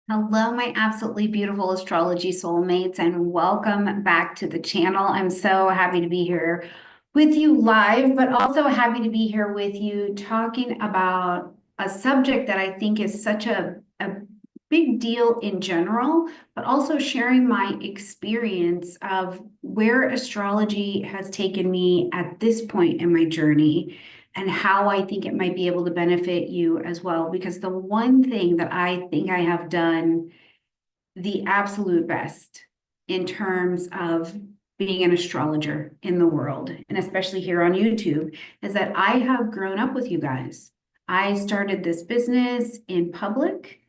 Hello, my absolutely beautiful astrology soulmates, and welcome back to the channel. I'm so happy to be here with you live, but also happy to be here with you talking about a subject that I think is such a big deal in general, but also sharing my experience of where astrology has taken me at this point in my journey and how I think it might be able to benefit you as well. Because the one thing that I think I have done the absolute best in terms of being an astrologer in the world, and especially here on YouTube, is that I have grown up with you guys. I started this business in public.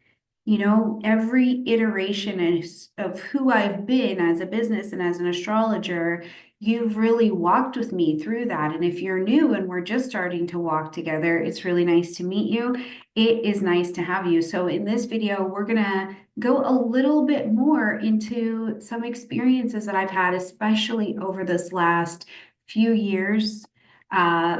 Every iteration of who I've been as a business and as an astrologer, you've really walked with me through that. And if you're new and we're just starting to walk together, it's really nice to meet you. It is nice to have you. So in this video, we're going to go a little bit more into some experiences that I've had, especially over this last few years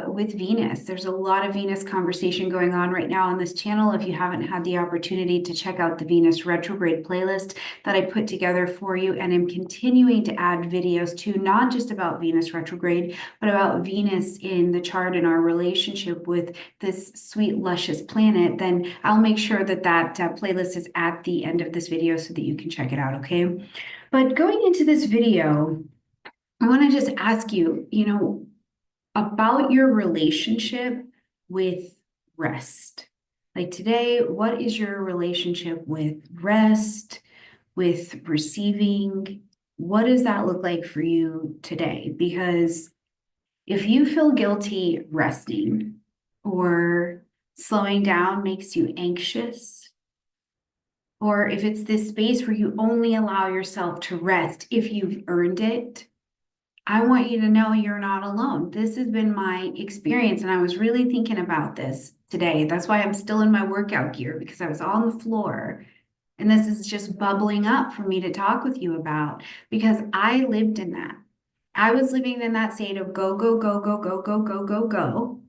with Venus. There's a lot of Venus conversation going on right now on this channel. If you haven't had the opportunity to check out the Venus retrograde playlist that I put together for you, and I'm continuing to add videos to not just about Venus retrograde, but about Venus in the chart and our relationship with this sweet, luscious planet, then I'll make sure that playlist is at the end of this video so that you can check it out, okay? But going into this video, I want to just ask you, about your relationship with rest. Like today, what is your relationship with rest, with receiving? What does that look like for you today? Because if you feel guilty resting or slowing down makes you anxious, or if it's this space where you only allow yourself to rest if you've earned it, I want you to know you're not alone. This has been my experience, and I was really thinking about this today. That's why I'm still in my workout gear because I was on the floor. And this is just bubbling up for me to talk with you about because I lived in that. I was living in that state of go, go, go, go, go, go, go, go, go.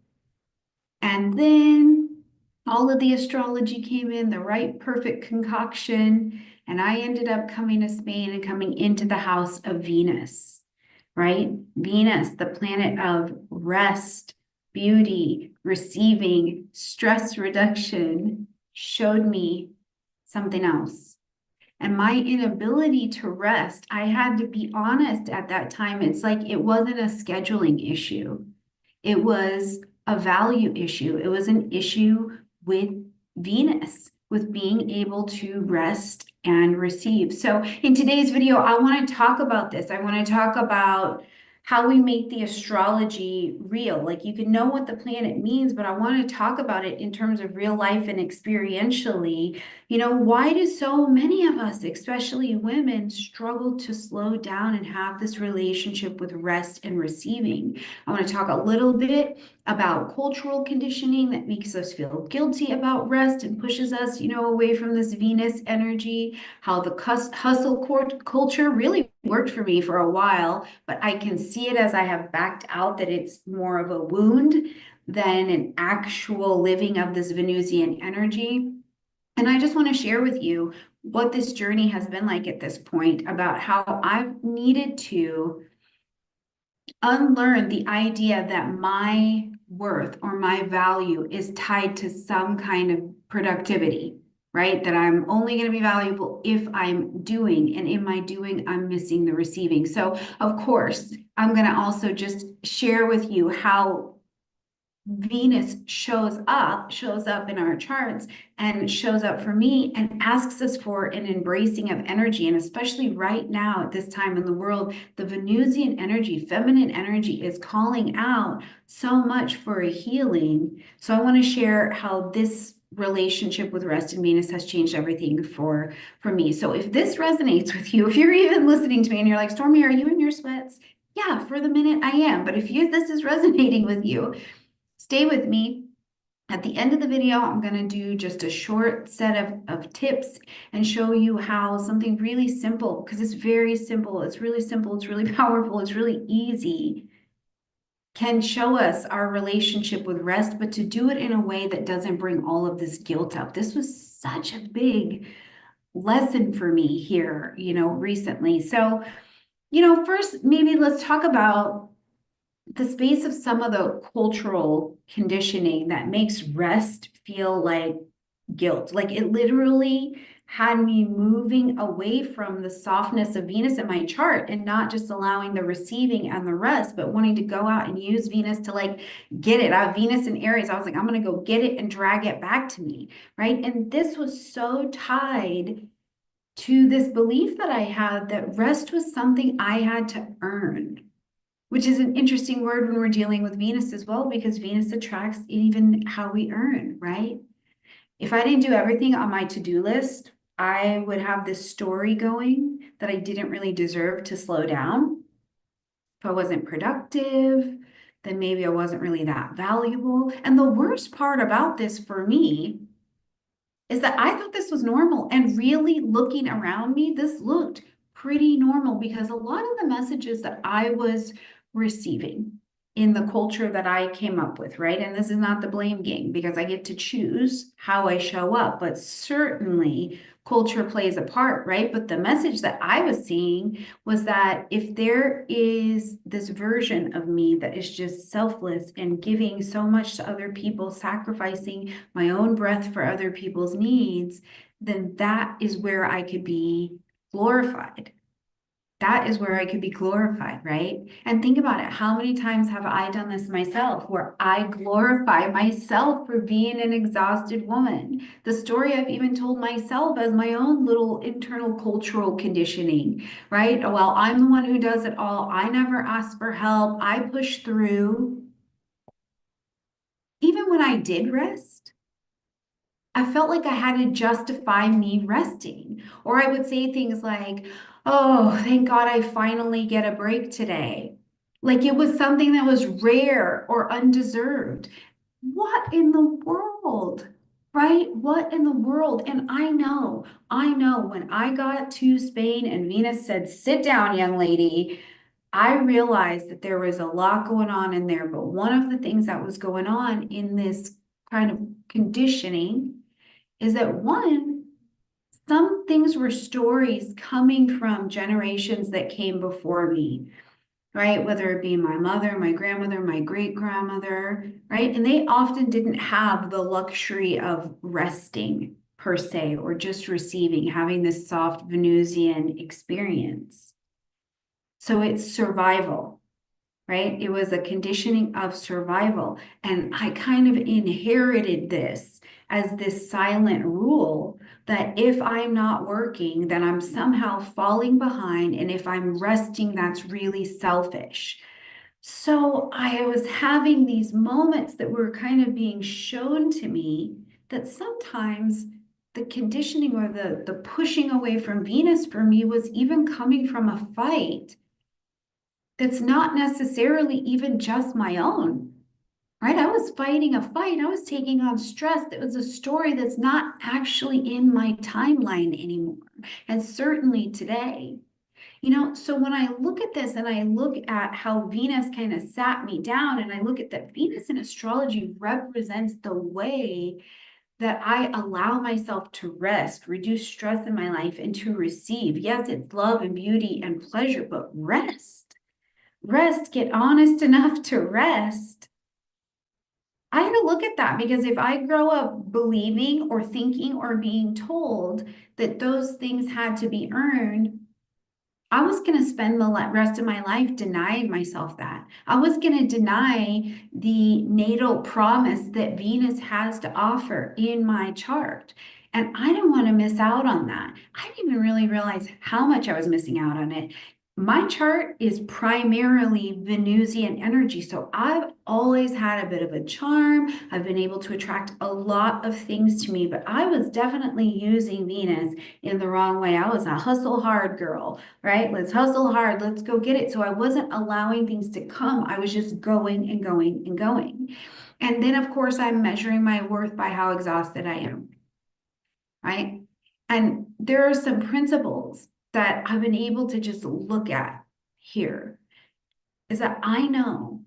And then all of the astrology came in, the right perfect concoction. And I ended up coming to Spain and coming into the house of Venus, right? Venus, the planet of rest, beauty, receiving, stress reduction, showed me something else. And my inability to rest, I had to be honest at that time. It's like it wasn't a scheduling issue, it was a value issue. It was an issue with Venus, with being able to rest and receive. So, in today's video, I want to talk about this. I want to talk about how we make the astrology real. Like you can know what the planet means, but I want to talk about it in terms of real life and experientially. Why do so many of us, especially women, struggle to slow down and have this relationship with rest and receiving? I want to talk a little bit about cultural conditioning that makes us feel guilty about rest and pushes us, away from this Venus energy, how the hustle culture really worked for me for a while, but I can see it as I have backed out that it's more of a wound than an actual living of this Venusian energy. And I just want to share with you what this journey has been like at this point about how I've needed to unlearn the idea that my worth or my value is tied to some kind of productivity, right? That I'm only going to be valuable if I'm doing, and in my doing, I'm missing the receiving. So, of course, I'm going to also just share with you how Venus shows up in our charts and shows up for me and asks us for an embracing of energy. And especially right now at this time in the world, the Venusian energy, feminine energy is calling out so much for a healing. So I want to share how this relationship with rest and Venus has changed everything for me. So if this resonates with you, if you're even listening to me and you're like, Stormy, are you in your sweats? Yeah, for the minute I am. But if this is resonating with you, stay with me. At the end of the video, I'm going to do just a short set of tips and show you how something really simple, because it's very simple, it's really simple, it's really powerful, it's really easy, can show us our relationship with rest, but to do it in a way that doesn't bring all of this guilt up. This was such a big lesson for me here, recently. So, first, maybe let's talk about the space of some of the cultural conditioning that makes rest feel like guilt. Like it literally had me moving away from the softness of Venus in my chart and not just allowing the receiving and the rest, but wanting to go out and use Venus to like get it out. Venus in Aries, I was like, I'm going to go get it and drag it back to me. Right. And this was so tied to this belief that I had that rest was something I had to earn, which is an interesting word when we're dealing with Venus as well, because Venus attracts even how we earn, right? If I didn't do everything on my to-do list, I would have this story going that I didn't really deserve to slow down. If I wasn't productive, then maybe I wasn't really that valuable. And the worst part about this for me is that I thought this was normal. And really looking around me, this looked pretty normal because a lot of the messages that I was receiving in the culture that I came up with, right? And this is not the blame game because I get to choose how I show up, but certainly culture plays a part, right? But the message that I was seeing was that if there is this version of me that is just selfless and giving so much to other people, sacrificing my own breath for other people's needs, then that is where I could be glorified. That is where I could be glorified, right? And think about it. How many times have I done this myself where I glorify myself for being an exhausted woman? The story I've even told myself as my own little internal cultural conditioning, right? Well, I'm the one who does it all. I never ask for help. I push through. Even when I did rest, I felt like I had to justify me resting. Or I would say things like, oh, thank God I finally get a break today. Like it was something that was rare or undeserved. What in the world? Right? What in the world? And I know when I got to Spain and Venus said, sit down, young lady, I realized that there was a lot going on in there. But one of the things that was going on in this kind of conditioning is that one, some things were stories coming from generations that came before me, right? Whether it be my mother, my grandmother, my great grandmother, right? And they often didn't have the luxury of resting per se, or just receiving, having this soft Venusian experience. So it's survival, right? It was a conditioning of survival. And I kind of inherited this as this silent rule that if I'm not working, then I'm somehow falling behind. And if I'm resting, that's really selfish. So I was having these moments that were kind of being shown to me that sometimes the conditioning or the pushing away from Venus for me was even coming from a fight that's not necessarily even just my own, right? I was fighting a fight. I was taking on stress. That was a story that's not actually in my timeline anymore. And certainly today, so when I look at this and I look at how Venus kind of sat me down, and I look at that Venus in astrology represents the way that I allow myself to rest, reduce stress in my life, and to receive. Yes, it's love and beauty and pleasure, but rest, get honest enough to rest. I had to look at that because if I grow up believing or thinking or being told that those things had to be earned, I was going to spend the rest of my life denying myself that. I was going to deny the natal promise that Venus has to offer in my chart. And I didn't want to miss out on that. I didn't even really realize how much I was missing out on it. My chart is primarily Venusian energy. So I've always had a bit of a charm. I've been able to attract a lot of things to me, but I was definitely using Venus in the wrong way. I was a hustle hard girl, right? Let's hustle hard. Let's go get it. So I wasn't allowing things to come. I was just going and going and going. And then, of course, I'm measuring my worth by how exhausted I am, right? And there are some principles that I've been able to just look at here is that I know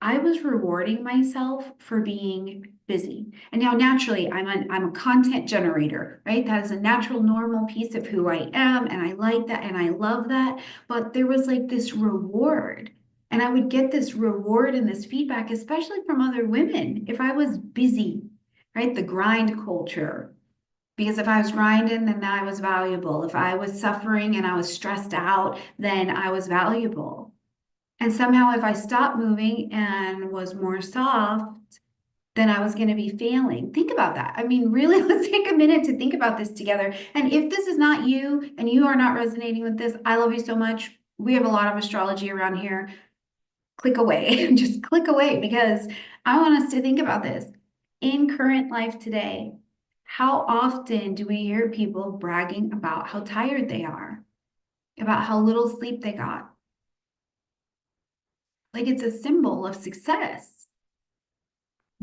I was rewarding myself for being busy. And now naturally I'm a content generator, right? That is a natural, normal piece of who I am. And I like that and I love that. But there was like this reward. And I would get this reward and this feedback, especially from other women, if I was busy, right? The grind culture. Because if I was grinding, then I was valuable. If I was suffering and I was stressed out, then I was valuable. And somehow, if I stopped moving and was more soft, then I was going to be failing. Think about that. I mean, really, let's take a minute to think about this together. And if this is not you and you are not resonating with this, I love you so much. We have a lot of astrology around here. Click away, just click away because I want us to think about this. In current life today, how often do we hear people bragging about how tired they are, about how little sleep they got? Like it's a symbol of success.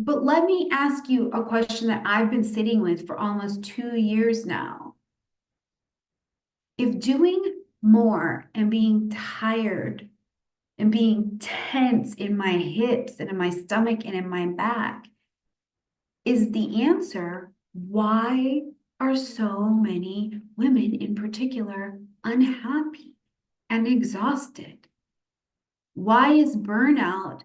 But let me ask you a question that I've been sitting with for almost 2 years now. If doing more and being tired and being tense in my hips and in my stomach and in my back is the answer, why are so many women in particular unhappy and exhausted? Why is burnout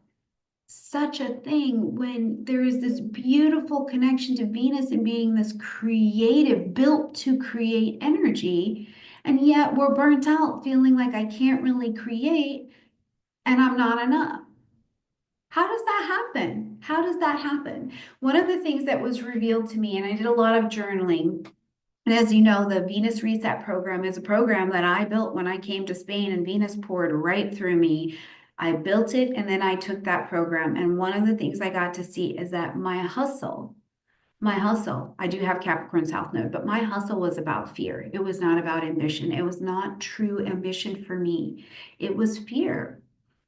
such a thing when there is this beautiful connection to Venus and being this creative, built to create energy, and yet we're burnt out, feeling like I can't really create and I'm not enough? How does that happen? How does that happen? One of the things that was revealed to me, and I did a lot of journaling, and as you know, the Venus Reset program is a program that I built when I came to Spain, and Venus poured right through me. I built it and then I took that program. And one of the things I got to see is that my hustle, I do have Capricorn South Node, but my hustle was about fear. It was not about ambition. It was not true ambition for me. It was fear.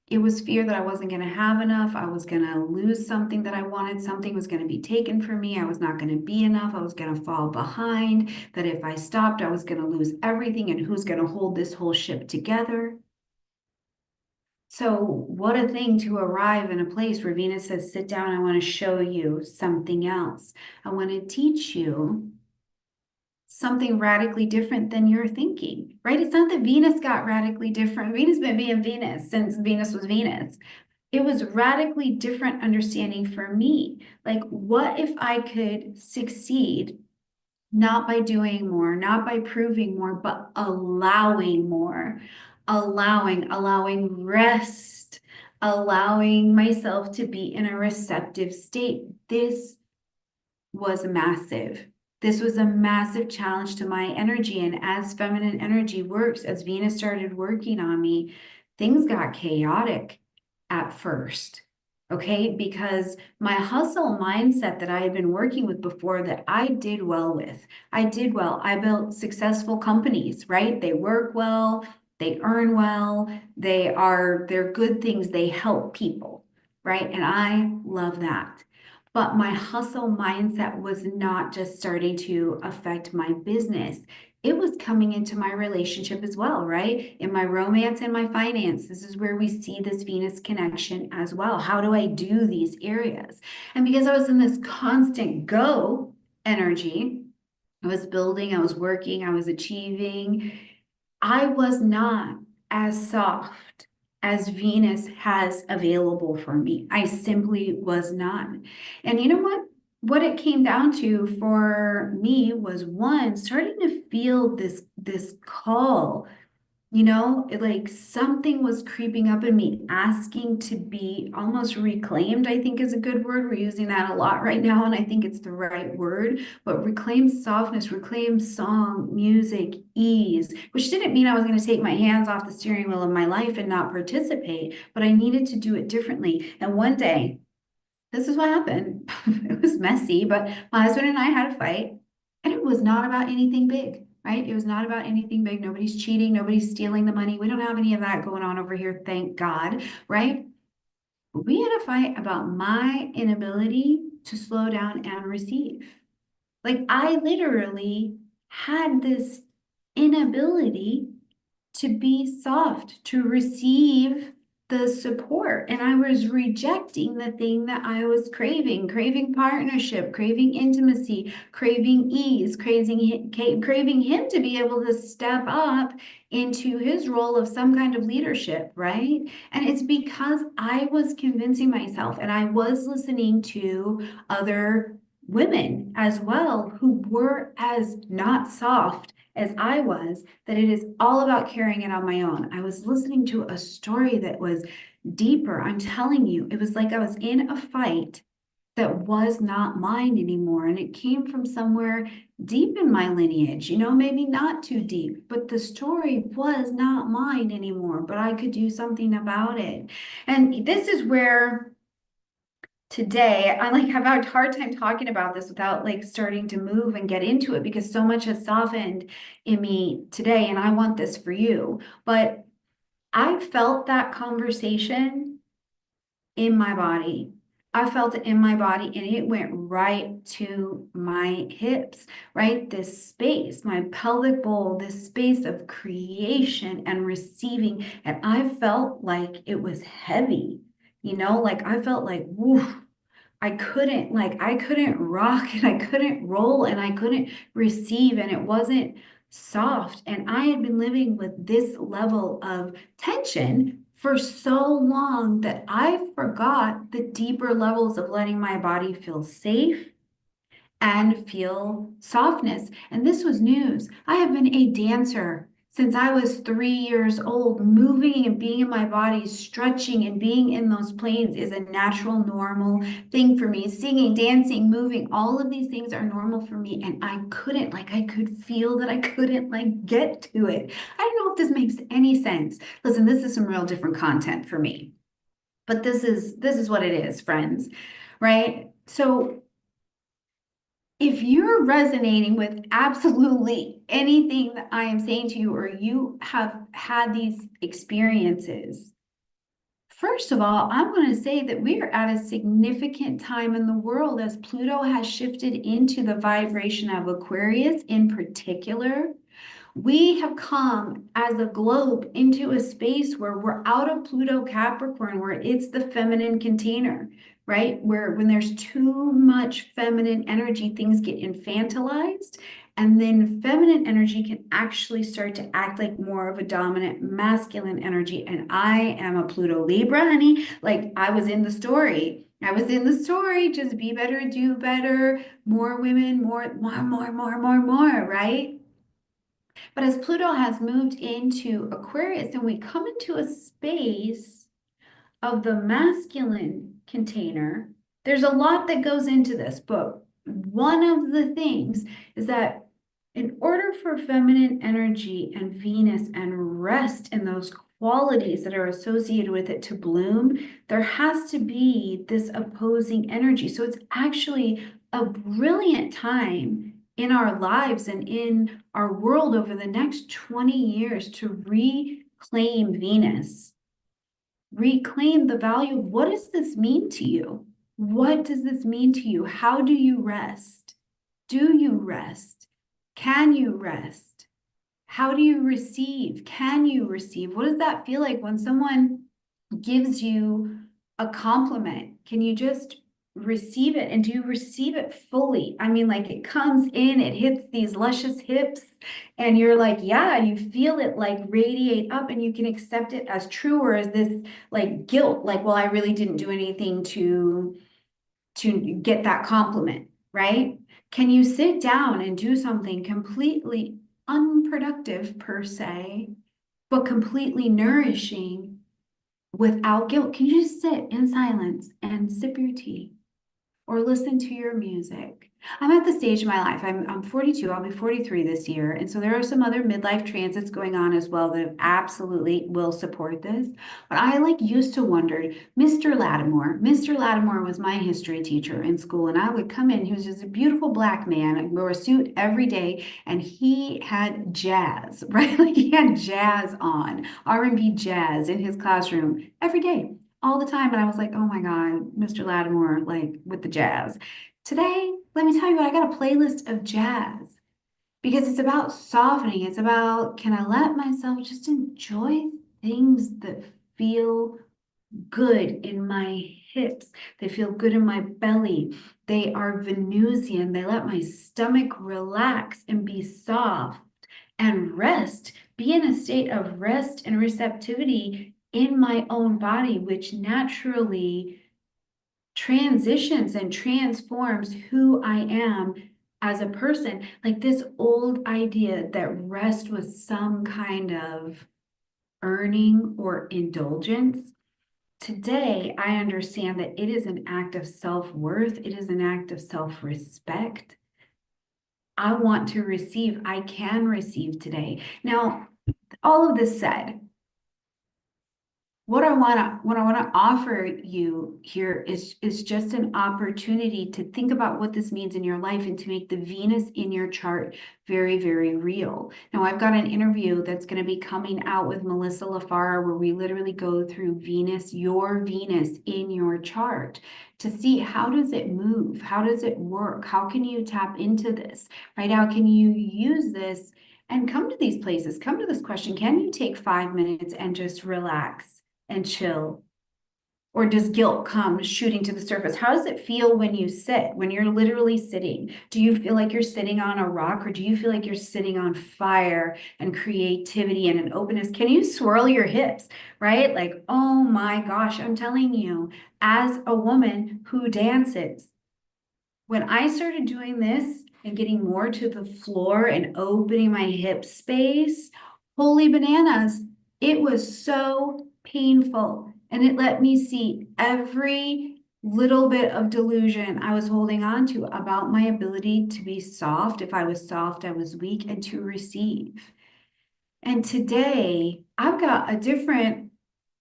It was fear that I wasn't going to have enough. I was going to lose something that I wanted. Something was going to be taken from me. I was not going to be enough. I was going to fall behind. That if I stopped, I was going to lose everything. And who's going to hold this whole ship together? So, what a thing to arrive in a place where Venus says, sit down. I want to show you something else. I want to teach you something radically different than you're thinking, right? It's not that Venus got radically different. Venus been being Venus since Venus was Venus. It was radically different understanding for me. Like, what if I could succeed not by doing more, not by proving more, but allowing more, allowing rest, allowing myself to be in a receptive state. This was massive. This was a massive challenge to my energy. And as feminine energy works, as Venus started working on me, things got chaotic at first. Okay, because my hustle mindset that I had been working with before that I did well with, I did well. I built successful companies, right? They work well, they earn well, they're good things, they help people, right? And I love that. But my hustle mindset was not just starting to affect my business. It was coming into my relationship as well, right? In my romance and my finance, this is where we see this Venus connection as well. How do I do these areas? And because I was in this constant go energy, I was building, I was working, I was achieving. I was not as soft as Venus has available for me. I simply was not. And you know what? What it came down to for me was one, starting to feel this call, like something was creeping up in me, asking to be almost reclaimed, I think is a good word. We're using that a lot right now, and I think it's the right word. But reclaim softness, reclaim song, music, ease, which didn't mean I was going to take my hands off the steering wheel of my life and not participate, but I needed to do it differently. And one day, this is what happened. It was messy, but my husband and I had a fight, and it was not about anything big, right? It was not about anything big. Nobody's cheating, nobody's stealing the money. We don't have any of that going on over here, thank God, right? We had a fight about my inability to slow down and receive. Like, I literally had this inability to be soft, to receive the support, and I was rejecting the thing that I was craving partnership, craving intimacy, craving ease, craving him to be able to step up into his role of some kind of leadership, right? And it's because I was convincing myself and I was listening to other women as well who were as not soft as I was, that it is all about carrying it on my own. I was listening to a story that was deeper. I'm telling you, it was like I was in a fight that was not mine anymore. And it came from somewhere deep in my lineage, maybe not too deep, but the story was not mine anymore, but I could do something about it. And this is where today I like have a hard time talking about this without like starting to move and get into it because so much has softened in me today and I want this for you. But I felt that conversation in my body. I felt it in my body and it went right to my hips, right? This space, my pelvic bowl, this space of creation and receiving. And I felt like it was heavy, like I felt like, woof. I couldn't rock and I couldn't roll and I couldn't receive and it wasn't soft. And I had been living with this level of tension for so long that I forgot the deeper levels of letting my body feel safe and feel softness. And this was news. I have been a dancer since I was 3 years old. Moving and being in my body, stretching and being in those planes is a natural, normal thing for me. Singing, dancing, moving, all of these things are normal for me. And I could feel that I couldn't get to it. I don't know if this makes any sense. Listen, this is some real different content for me. But this is what it is, friends, right? So if you're resonating with absolutely anything that I am saying to you, or you have had these experiences, first of all, I'm going to say that we are at a significant time in the world as Pluto has shifted into the vibration of Aquarius in particular. We have come as a globe into a space where we're out of Pluto Capricorn, where it's the feminine container, right? Where when there's too much feminine energy, things get infantilized. And then feminine energy can actually start to act like more of a dominant masculine energy. And I am a Pluto Libra, honey. Like I was in the story. I was in the story. Just be better, do better, more women, more, right? But as Pluto has moved into Aquarius and we come into a space of the masculine container, there's a lot that goes into this, but one of the things is that in order for feminine energy and Venus and rest and those qualities that are associated with it to bloom, there has to be this opposing energy. So it's actually a brilliant time in our lives and in our world over the next 20 years to reclaim Venus, reclaim the value. What does this mean to you? What does this mean to you? How do you rest? Do you rest? Can you rest? How do you receive? Can you receive? What does that feel like when someone gives you a compliment? Can you just receive it? And do you receive it fully? I mean, like it comes in, it hits these luscious hips, and you're like, yeah, you feel it like radiate up, and you can accept it as true, or as this like guilt, like, well, I really didn't do anything to get that compliment, right? Can you sit down and do something completely unproductive per se, but completely nourishing without guilt? Can you just sit in silence and sip your tea or listen to your music? I'm at the stage in my life. I'm 42. I'll be 43 this year. And so there are some other midlife transits going on as well that absolutely will support this. But I used to wonder, Mr. Lattimore was my history teacher in school. And I would come in, he was just a beautiful black man. I wore a suit every day and he had jazz, right? Like he had jazz on, R&B jazz in his classroom every day, all the time. And I was like, oh my God, Mr. Lattimore, like with the jazz. Today, let me tell you what, I got a playlist of jazz because it's about softening. It's about, can I let myself just enjoy things that feel good in my hips. They feel good in my belly. They are Venusian. They let my stomach relax and be soft and rest, be in a state of rest and receptivity in my own body, which naturally transitions and transforms who I am as a person. Like this old idea that rest was some kind of earning or indulgence. Today, I understand that it is an act of self-worth. It is an act of self-respect. I want to receive. I can receive today. Now, all of this said, what I want to offer you here is just an opportunity to think about what this means in your life and to make the Venus in your chart very, very real. Now, I've got an interview that's going to be coming out with Melissa LaFara where we literally go through Venus, your Venus in your chart to see how does it move? How does it work? How can you tap into this, right? How can you use this and come to these places? Come to this question. Can you take 5 minutes and just relax and chill? Or does guilt come shooting to the surface? How does it feel when you sit, when you're literally sitting? Do you feel like you're sitting on a rock or do you feel like you're sitting on fire and creativity and an openness? Can you swirl your hips, right? Like, oh my gosh, I'm telling you, as a woman who dances, when I started doing this and getting more to the floor and opening my hip space, holy bananas, it was so painful. And it let me see every little bit of delusion I was holding on to about my ability to be soft. If I was soft, I was weak, and to receive. And today, I've got a different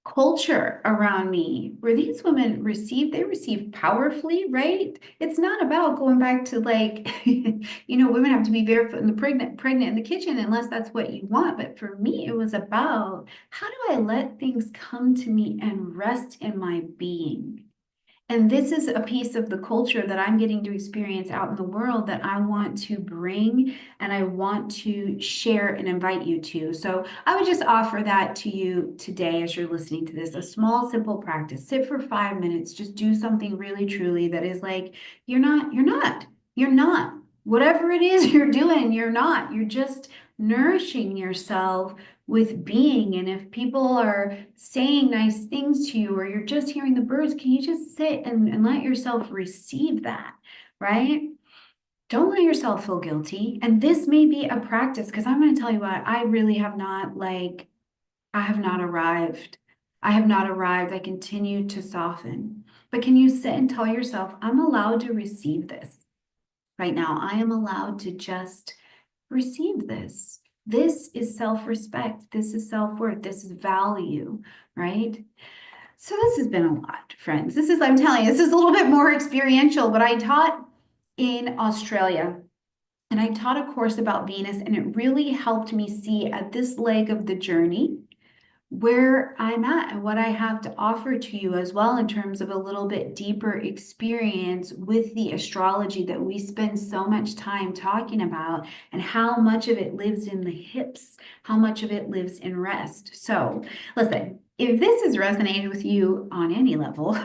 culture around me where these women they receive powerfully, right? It's not about going back to like, women have to be barefoot and pregnant in the kitchen unless that's what you want. But for me, it was about how do I let things come to me and rest in my being? And this is a piece of the culture that I'm getting to experience out in the world that I want to bring and I want to share and invite you to. So I would just offer that to you today as you're listening to this, a small, simple practice. Sit for 5 minutes, just do something really, truly that is like, you're not. Whatever it is you're doing, you're not. You're just nourishing yourself with being. And if people are saying nice things to you or you're just hearing the birds, can you just sit and let yourself receive that, right? Don't let yourself feel guilty. And this may be a practice because I'm going to tell you what, I really have not I have not arrived. I have not arrived. I continue to soften. But can you sit and tell yourself, I'm allowed to receive this right now? I am allowed to just receive this. This is self-respect. This is self-worth. This is value, right? So this has been a lot, friends. I'm telling you, this is a little bit more experiential, but I taught in Australia and I taught a course about Venus, and it really helped me see at this leg of the journey where I'm at and what I have to offer to you as well in terms of a little bit deeper experience with the astrology that we spend so much time talking about and how much of it lives in the hips, how much of it lives in rest. So listen, if this has resonated with you on any level,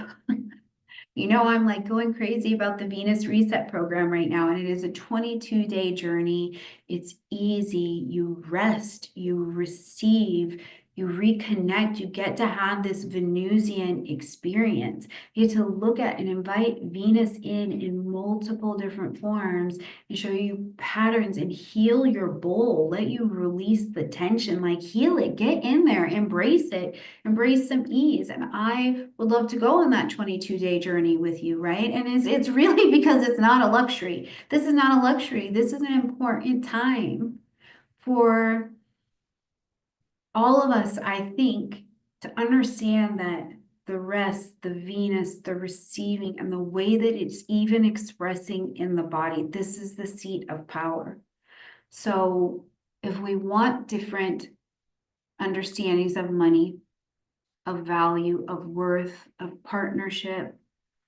I'm like going crazy about the Venus Reset program right now, and it is a 22-day journey. It's easy. You rest, you receive, you reconnect, you get to have this Venusian experience. You get to look at and invite Venus in multiple different forms and show you patterns and heal your bowl, let you release the tension, like heal it, get in there, embrace it, embrace some ease. And I would love to go on that 22-day journey with you, right? And it's really because it's not a luxury. This is not a luxury. This is an important time for all of us, I think, to understand that the rest, the Venus, the receiving, and the way that it's even expressing in the body, this is the seat of power. So if we want different understandings of money, of value, of worth, of partnership,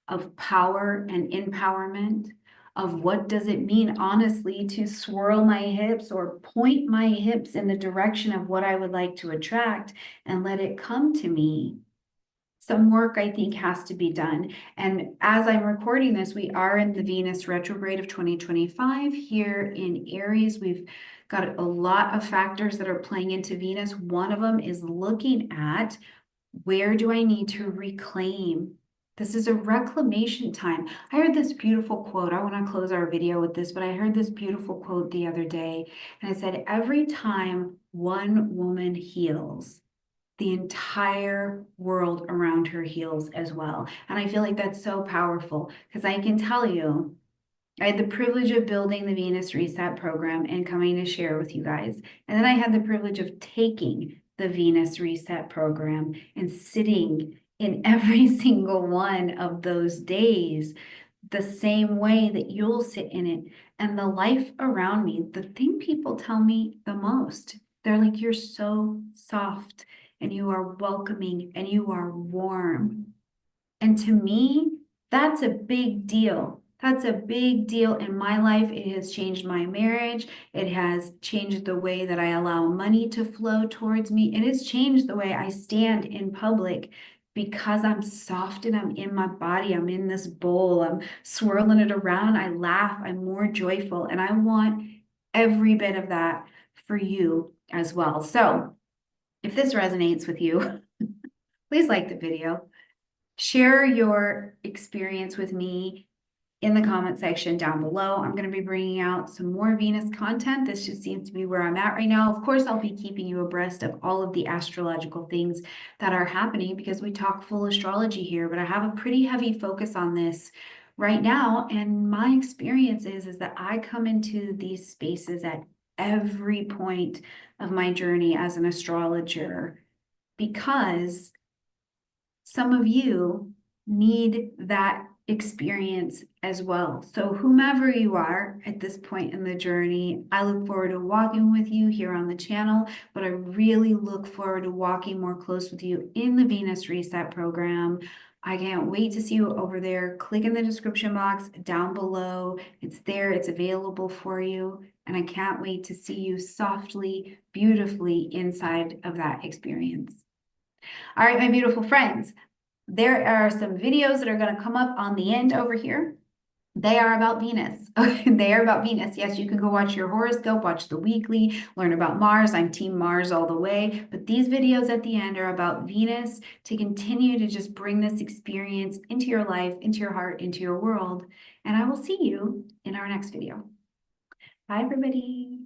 of power and empowerment, of what does it mean, honestly, to swirl my hips or point my hips in the direction of what I would like to attract and let it come to me. some work I think has to be done. And as I'm recording this, we are in the Venus retrograde of 2025 here in Aries. We've got a lot of factors that are playing into Venus. One of them is looking at, where do I need to reclaim? This is a reclamation time. I heard this beautiful quote. I want to close our video with this, but I heard this beautiful quote the other day, and it said, every time one woman heals, the entire world around her heals as well. And I feel like that's so powerful because I can tell you, I had the privilege of building the Venus Reset program and coming to share with you guys. And then I had the privilege of taking the Venus Reset program and sitting in every single one of those days the same way that you'll sit in it. And the life around me, the thing people tell me the most, they're like, you're so soft and you are welcoming and you are warm. And to me, that's a big deal. That's a big deal in my life. It has changed my marriage. It has changed the way that I allow money to flow towards me. It has changed the way I stand in public because I'm soft and I'm in my body. I'm in this bowl. I'm swirling it around. I laugh. I'm more joyful. And I want every bit of that for you as well. So if this resonates with you, please like the video. Share your experience with me in the comment section down below. I'm going to be bringing out some more Venus content. This just seems to be where I'm at right now. Of course, I'll be keeping you abreast of all of the astrological things that are happening because we talk full astrology here, but I have a pretty heavy focus on this right now. And my experience is that I come into these spaces at every point of my journey as an astrologer because some of you need that experience as well. So whomever you are at this point in the journey, I look forward to walking with you here on the channel, but I really look forward to walking more close with you in the Venus Reset program. I can't wait to see you over there. Click in the description box down below. It's there, it's available for you. And I can't wait to see you softly, beautifully inside of that experience. All right, my beautiful friends, there are some videos that are going to come up on the end over here. They are about Venus. They are about Venus. Yes, you can go watch your horoscope, watch the weekly, learn about Mars. I'm Team Mars all the way. But these videos at the end are about Venus to continue to just bring this experience into your life, into your heart, into your world. And I will see you in our next video. Bye, everybody.